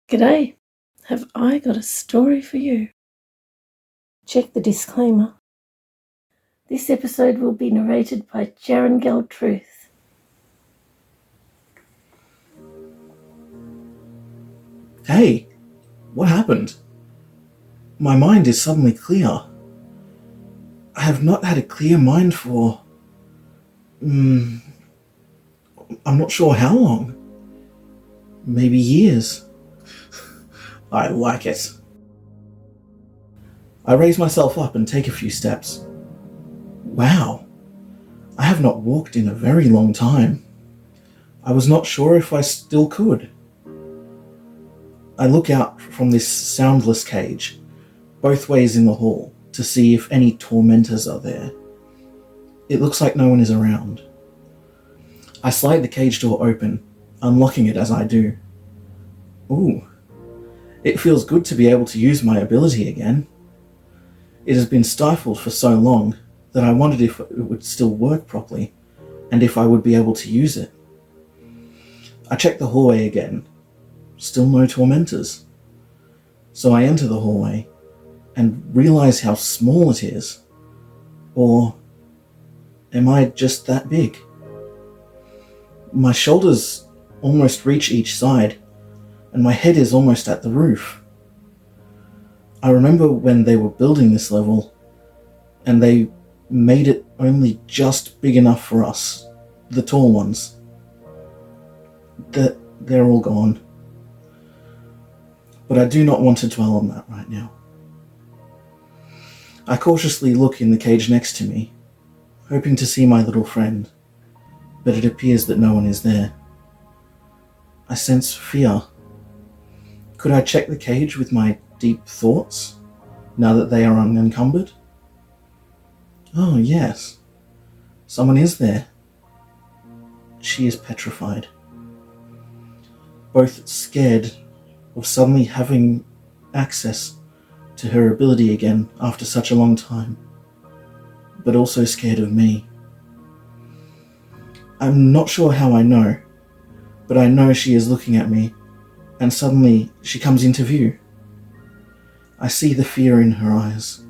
G'day, have I got a story for you? Check the disclaimer. This episode will be narrated by Jaron Gal Truth. Hey, what happened? My mind is suddenly clear. I have not had a clear mind for... I'm not sure how long. Maybe years. I like it. I raise myself up and take a few steps. Wow, I have not walked in a very long time. I was not sure if I still could. I look out from this soundless cage, both ways in the hall, to see if any tormentors are there. It looks like no one is around. I slide the cage door open, unlocking it as I do. Ooh, it feels good to be able to use my ability again. It has been stifled for so long that I wondered if it would still work properly, and if I would be able to use it. I check the hallway again. Still no tormentors. So I enter the hallway and realize how small it is. Or am I just that big? My shoulders almost reach each side, and my head is almost at the roof. I remember when they were building this level, and they made it only just big enough for us, the tall ones. They're all gone. But I do not want to dwell on that right now. I cautiously look in the cage next to me, hoping to see my little friend, but it appears that no one is there. I sense fear. Could I check the cage with my deep thoughts, now that they are unencumbered? Oh, yes. Someone is there. She is petrified. Both scared of suddenly having access to her ability again after such a long time, but also scared of me. I'm not sure how I know, but I know she is looking at me, and suddenly she comes into view. I see the fear in her eyes.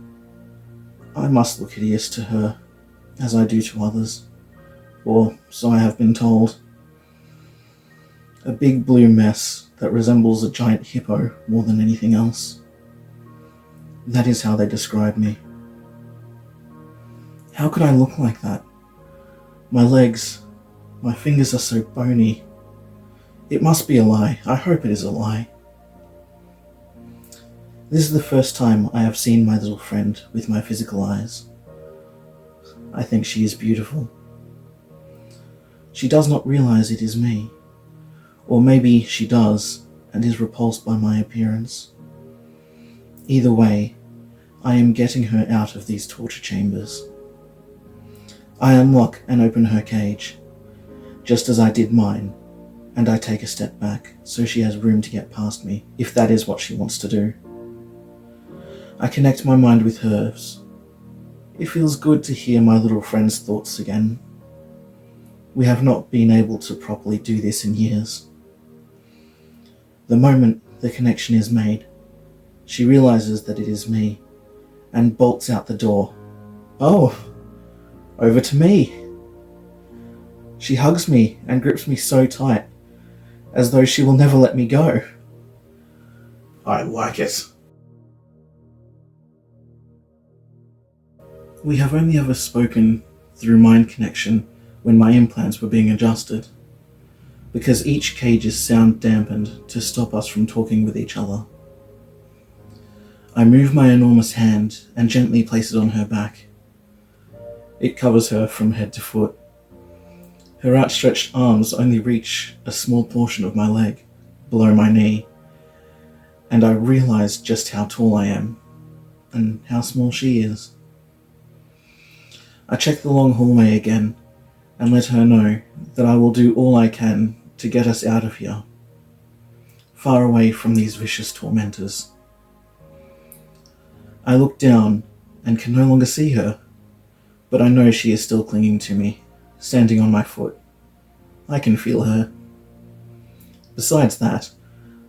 I must look hideous to her, as I do to others, or so I have been told. A big blue mess that resembles a giant hippo more than anything else. That is how they describe me. How could I look like that? My legs, my fingers are so bony. It must be a lie. I hope it is a lie. This is the first time I have seen my little friend with my physical eyes. I think she is beautiful. She does not realize it is me. Or maybe she does, and is repulsed by my appearance. Either way, I am getting her out of these torture chambers. I unlock and open her cage, just as I did mine, and I take a step back, so she has room to get past me, if that is what she wants to do. I connect my mind with hers. It feels good to hear my little friend's thoughts again. We have not been able to properly do this in years. The moment the connection is made, she realizes that it is me, and bolts out the door. Oh, over to me. She hugs me and grips me so tight, as though she will never let me go. I like it. We have only ever spoken through mind connection when my implants were being adjusted, because each cage is sound dampened to stop us from talking with each other. I move my enormous hand and gently place it on her back. It covers her from head to foot. Her outstretched arms only reach a small portion of my leg, below my knee, and I realize just how tall I am, and how small she is. I check the long hallway again, and let her know that I will do all I can to get us out of here, far away from these vicious tormentors. I look down and can no longer see her, but I know she is still clinging to me, standing on my foot. I can feel her. Besides that,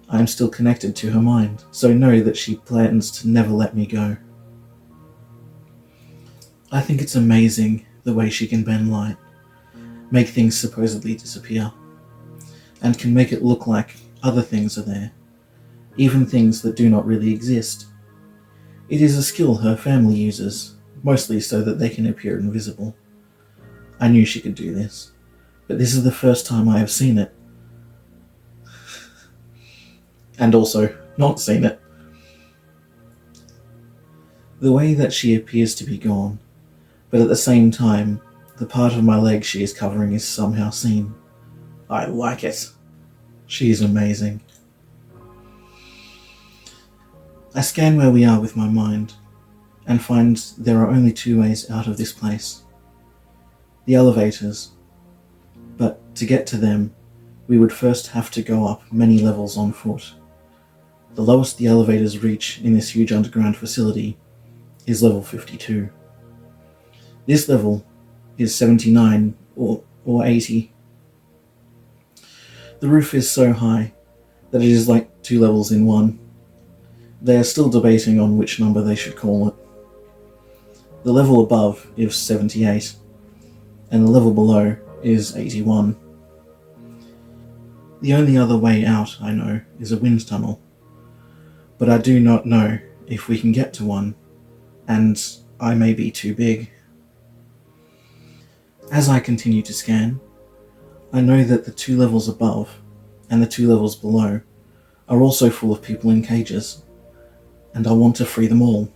I am still connected to her mind, so know that she plans to never let me go. I think it's amazing the way she can bend light, make things supposedly disappear, and can make it look like other things are there, even things that do not really exist. It is a skill her family uses, mostly so that they can appear invisible. I knew she could do this, but this is the first time I have seen it. And also, not seen it. The way that she appears to be gone, but at the same time, the part of my leg she is covering is somehow seen. I like it. She is amazing. I scan where we are with my mind, and find there are only two ways out of this place. The elevators. But to get to them, we would first have to go up many levels on foot. The lowest the elevators reach in this huge underground facility is level 52. This level is 79 or 80. The roof is so high that it is like 2 levels in one. They are still debating on which number they should call it. The level above is 78, and the level below is 81. The only other way out, I know, is a wind tunnel, but I do not know if we can get to one, and I may be too big. As I continue to scan, I know that the 2 levels above and the 2 levels below are also full of people in cages, and I want to free them all.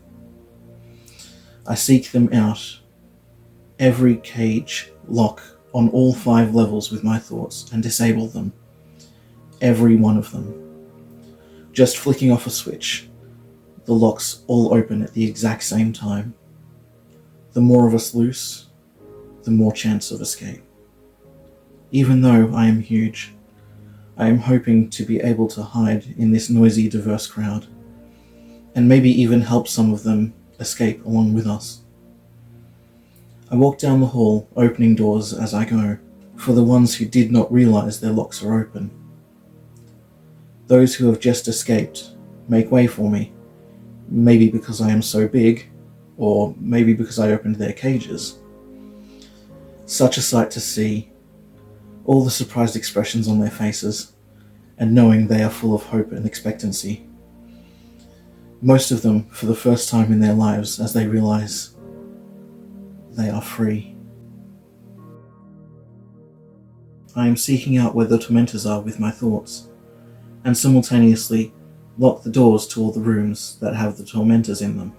I seek them out, every cage lock on all 5 levels with my thoughts, and disable them. Every one of them. Just flicking off a switch, the locks all open at the exact same time. The more of us loose, the more chance of escape. Even though I am huge, I am hoping to be able to hide in this noisy, diverse crowd, and maybe even help some of them escape along with us. I walk down the hall, opening doors as I go, for the ones who did not realize their locks are open. Those who have just escaped make way for me, maybe because I am so big, or maybe because I opened their cages. Such a sight to see, all the surprised expressions on their faces, and knowing they are full of hope and expectancy. Most of them for the first time in their lives as they realize they are free. I am seeking out where the tormentors are with my thoughts, and simultaneously lock the doors to all the rooms that have the tormentors in them,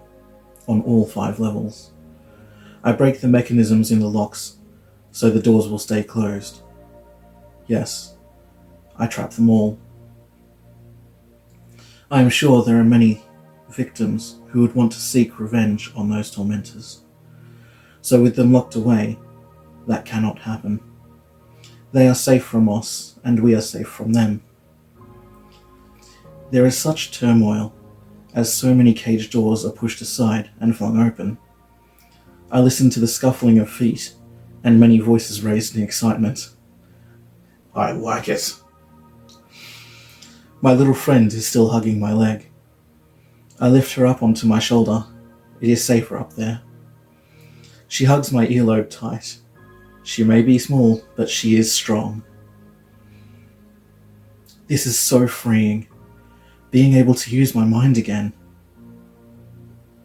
on all 5 levels. I break the mechanisms in the locks so the doors will stay closed. Yes, I trap them all. I am sure there are many victims who would want to seek revenge on those tormentors. So with them locked away, that cannot happen. They are safe from us, and we are safe from them. There is such turmoil, as so many cage doors are pushed aside and flung open. I listen to the scuffling of feet, and many voices raised in excitement. I like it. My little friend is still hugging my leg. I lift her up onto my shoulder. It is safer up there. She hugs my earlobe tight. She may be small, but she is strong. This is so freeing, being able to use my mind again.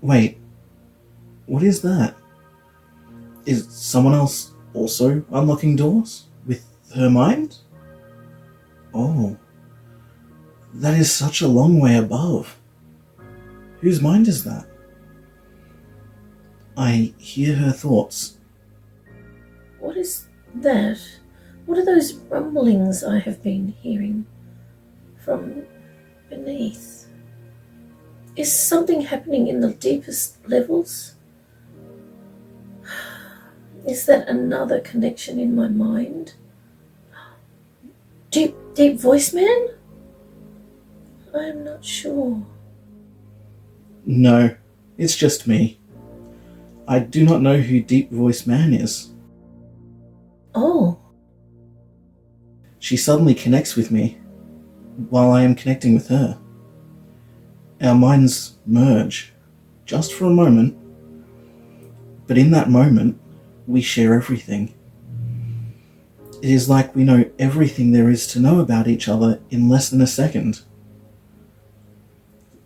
Wait, what is that? Is someone else also unlocking doors with her mind? Oh, that is such a long way above. Whose mind is that? I hear her thoughts. What is that? What are those rumblings I have been hearing from beneath? Is something happening in the deepest levels? Is that another connection in my mind? Deep voice man? I am not sure. No, it's just me. I do not know who Deep Voice Man is. Oh. She suddenly connects with me. while I am connecting with her. Our minds merge, just for a moment, but in that moment, we share everything. It is like we know everything there is to know about each other in less than a second.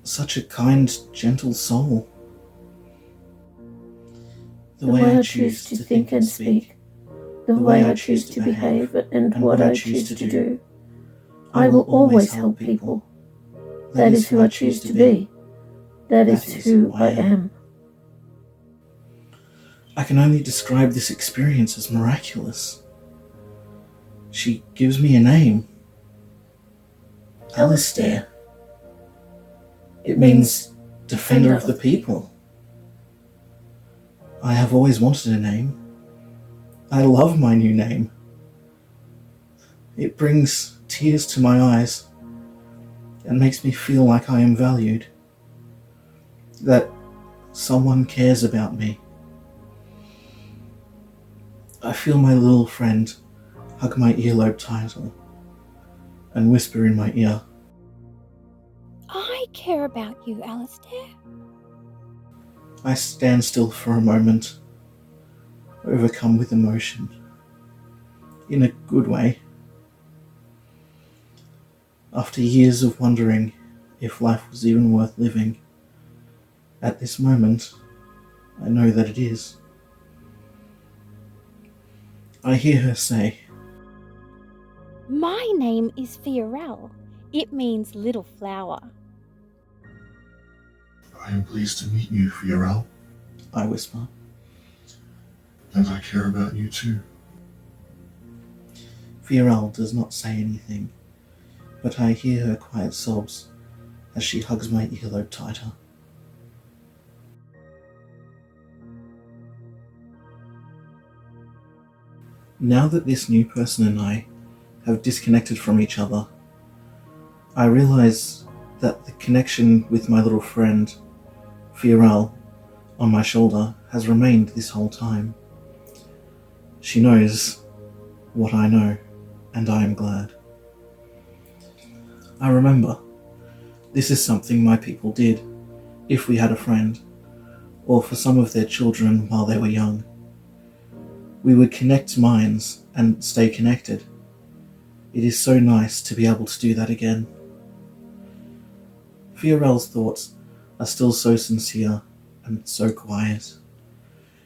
Such a kind, gentle soul. The way I choose to think and speak, the way I choose to behave, and what I choose to do, I will always help people. That is who I choose to be. That is who I am. I can only describe this experience as miraculous. She gives me a name. Alistair. It means Defender of the People. I have always wanted a name. I love my new name. It brings tears to my eyes and makes me feel like I am valued. That someone cares about me. I feel my little friend hug my earlobe tighter and whisper in my ear, I care about you, Alistair. I stand still for a moment, overcome with emotion. In a good way. After years of wondering if life was even worth living, at this moment, I know that it is. I hear her say, My name is Fiorel. It means little flower. I am pleased to meet you, Fiorel. I whisper. And I care about you too. Fiorel does not say anything, but I hear her quiet sobs as she hugs my earlobe tighter. Now that this new person and I have disconnected from each other, I realize that the connection with my little friend, Fiorel, on my shoulder has remained this whole time. She knows what I know, and I am glad. I remember, this is something my people did if we had a friend, or for some of their children while they were young. We would connect minds and stay connected. It is so nice to be able to do that again. Fiorel's thoughts are still so sincere and so quiet.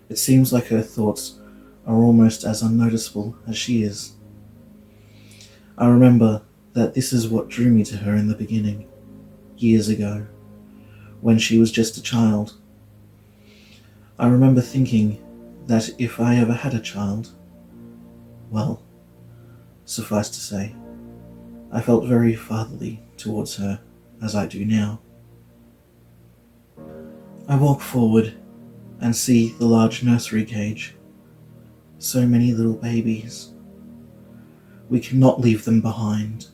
It seems like her thoughts are almost as unnoticeable as she is. I remember that this is what drew me to her in the beginning, years ago, when she was just a child. I remember thinking that if I ever had a child, well, suffice to say, I felt very fatherly towards her, as I do now. I walk forward and see the large nursery cage. So many little babies. We cannot leave them behind.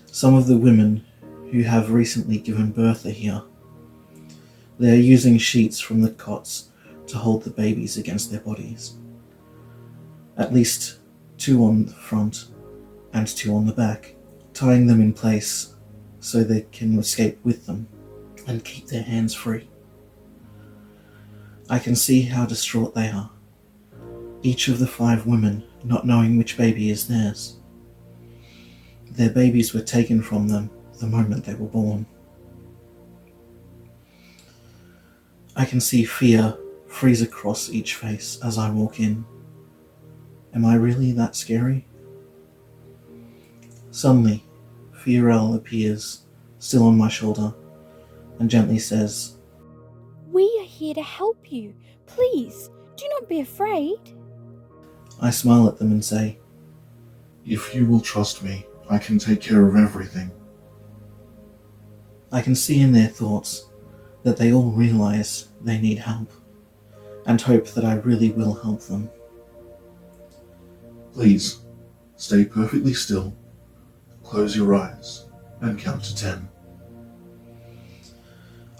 Some of the women who have recently given birth are here. They are using sheets from the cots to hold the babies against their bodies. At least 2 on the front and 2 on the back, tying them in place so they can escape with them and keep their hands free. I can see how distraught they are, each of the 5 women not knowing which baby is theirs. Their babies were taken from them the moment they were born. I can see fear freeze across each face as I walk in. Am I really that scary? Suddenly, Fiorel appears, still on my shoulder, and gently says, We are here to help you. Please, do not be afraid. I smile at them and say, If you will trust me, I can take care of everything. I can see in their thoughts that they all realize they need help, and hope that I really will help them. Please, stay perfectly still, close your eyes, and count to 10.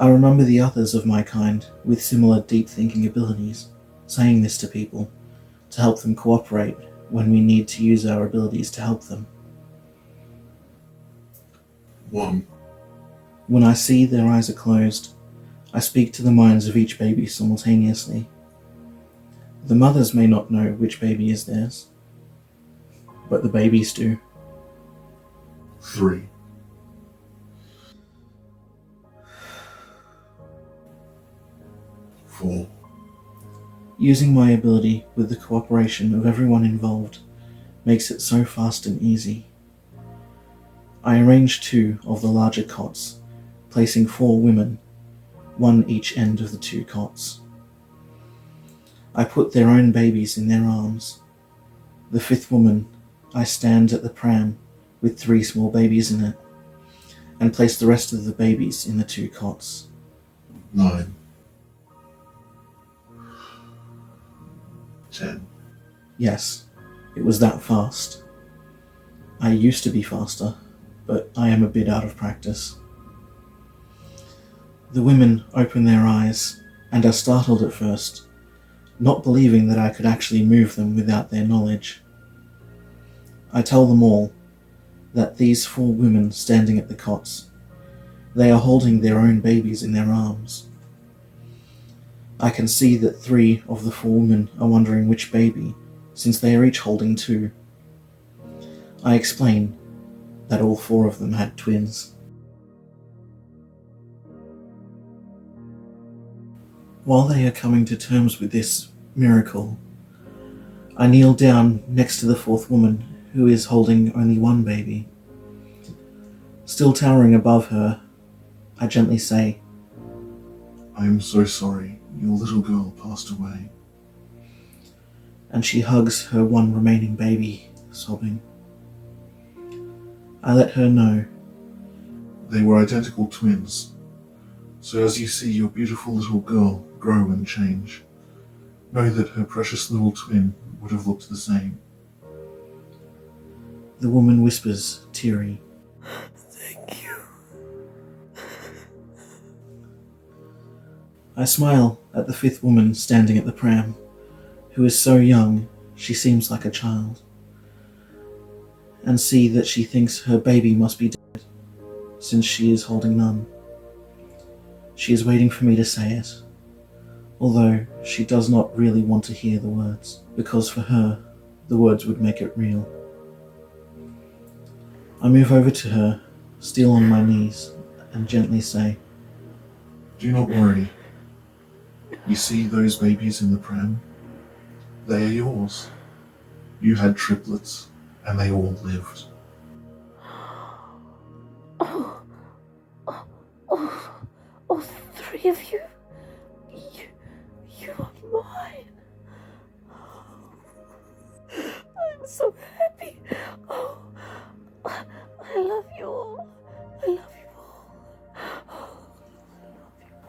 I remember the others of my kind with similar deep thinking abilities saying this to people to help them cooperate when we need to use our abilities to help them. 1. When I see their eyes are closed, I speak to the minds of each baby simultaneously. The mothers may not know which baby is theirs, but the babies do. 3. 4. Using my ability with the cooperation of everyone involved makes it so fast and easy. I arrange 2 of the larger cots, placing 4 women, 1 each end of the 2 cots. I put their own babies in their arms. The 5th woman, I stand at the pram with 3 small babies in it, and place the rest of the babies in the 2 cots. 9. 10. Yes, it was that fast. I used to be faster, but I am a bit out of practice. The women open their eyes and are startled at first, not believing that I could actually move them without their knowledge. I tell them all that these 4 women standing at the cots, they are holding their own babies in their arms. I can see that 3 of the 4 women are wondering which baby, since they are each holding 2. I explain that all 4 of them had twins. While they are coming to terms with this miracle, I kneel down next to the 4th woman, who is holding only 1 baby. Still towering above her, I gently say, I am so sorry your little girl passed away. and she hugs her 1 remaining baby, sobbing. I let her know. They were identical twins. So as you see your beautiful little girl grow and change, know that her precious little twin would have looked the same. The woman whispers, teary, Thank you. I smile at the 5th woman standing at the pram, who is so young she seems like a child, and see that she thinks her baby must be dead, since she is holding none. She is waiting for me to say it, although she does not really want to hear the words, because for her, the words would make it real. I move over to her, still on my knees, and gently say, Do not worry. You see those babies in the pram? They are yours. You had triplets, and they all lived. Oh, oh, 3 of you? You are mine. I'm so happy. Oh, I love you all. I love you all.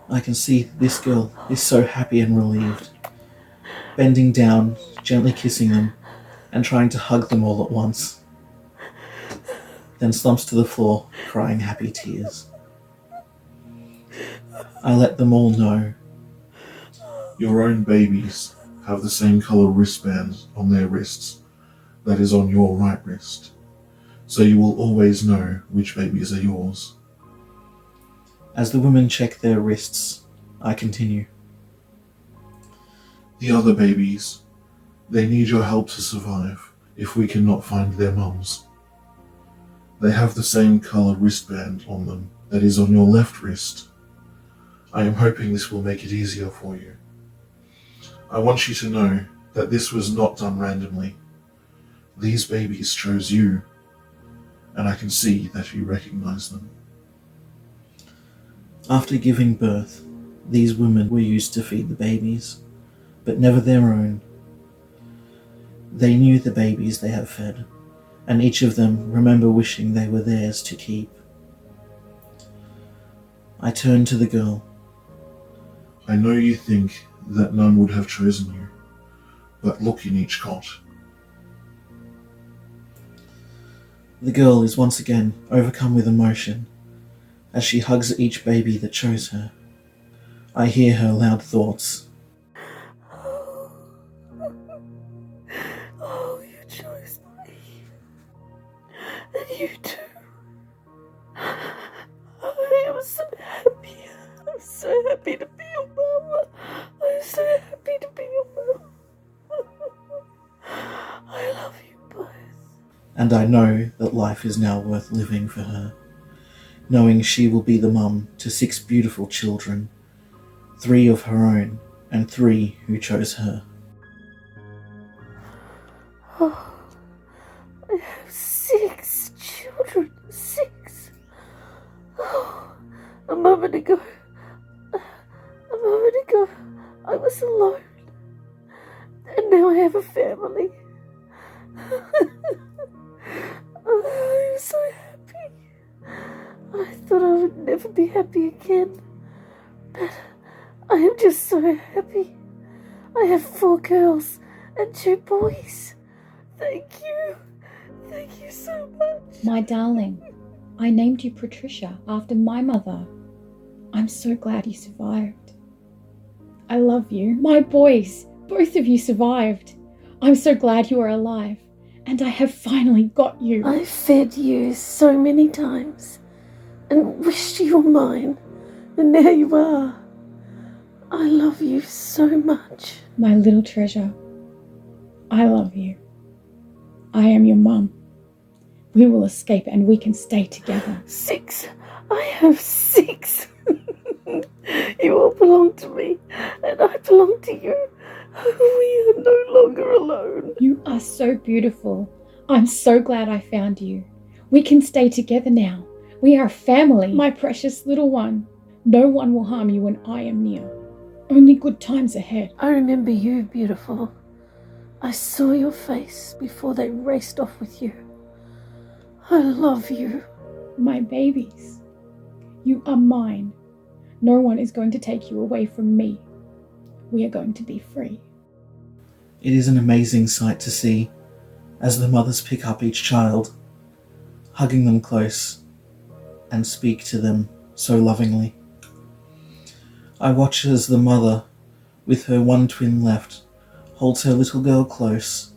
I can see this girl is so happy and relieved, bending down, gently kissing them, and trying to hug them all at once. Then slumps to the floor, crying happy tears. I let them all know. Your own babies have the same color wristband on their wrists that is on your right wrist, so you will always know which babies are yours. As the women check their wrists, I continue. The other babies, they need your help to survive if we cannot find their mums. They have the same color wristband on them that is on your left wrist. I am hoping this will make it easier for you. I want you to know that this was not done randomly. These babies chose you, and I can see that you recognize them. After giving birth, these women were used to feed the babies, but never their own. They knew the babies they have fed, and each of them remember wishing they were theirs to keep. I turn to the girl. I know you think that none would have chosen you, but look in each cot. The girl is once again overcome with emotion as she hugs each baby that chose her. I hear her loud thoughts. Oh, you chose me. And you too. was so happy. I'm so happy to be your mum. I'm so happy to be your mum. I love you both. And I know that life is now worth living for her, knowing she will be the mum to 6 beautiful children, 3 of her own and 3 who chose her. Oh, I have 6 children. 6. Oh, a moment ago, I was alone. And now I have a family. I'm so happy. I thought I would never be happy again. But I am just so happy. I have 4 girls and 2 boys. Thank you. Thank you so much. My darling, I named you Patricia after my mother. I'm so glad you survived. I love you. My boys, both of you survived. I'm so glad you are alive. And I have finally got you. I fed you so many times and wished you were mine. And now you are. I love you so much. My little treasure, I love you. I am your mum. We will escape and we can stay together. 6. I have 6. You all belong to me, and I belong to you. We are no longer alone. You are so beautiful. I'm so glad I found you. We can stay together now. We are family, my precious little one. No one will harm you when I am near. Only good times ahead. I remember you, beautiful. I saw your face before they raced off with you. I love you. My babies, you are mine. No one is going to take you away from me. We are going to be free. It is an amazing sight to see as the mothers pick up each child, hugging them close and speak to them so lovingly. I watch as the mother, with her 1 twin left, holds her little girl close.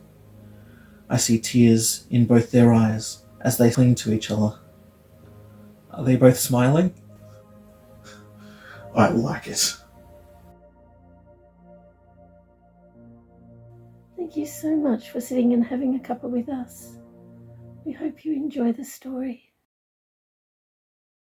I see tears in both their eyes as they cling to each other. Are they both smiling? I like it. Thank you so much for sitting and having a cuppa with us. We hope you enjoy the story.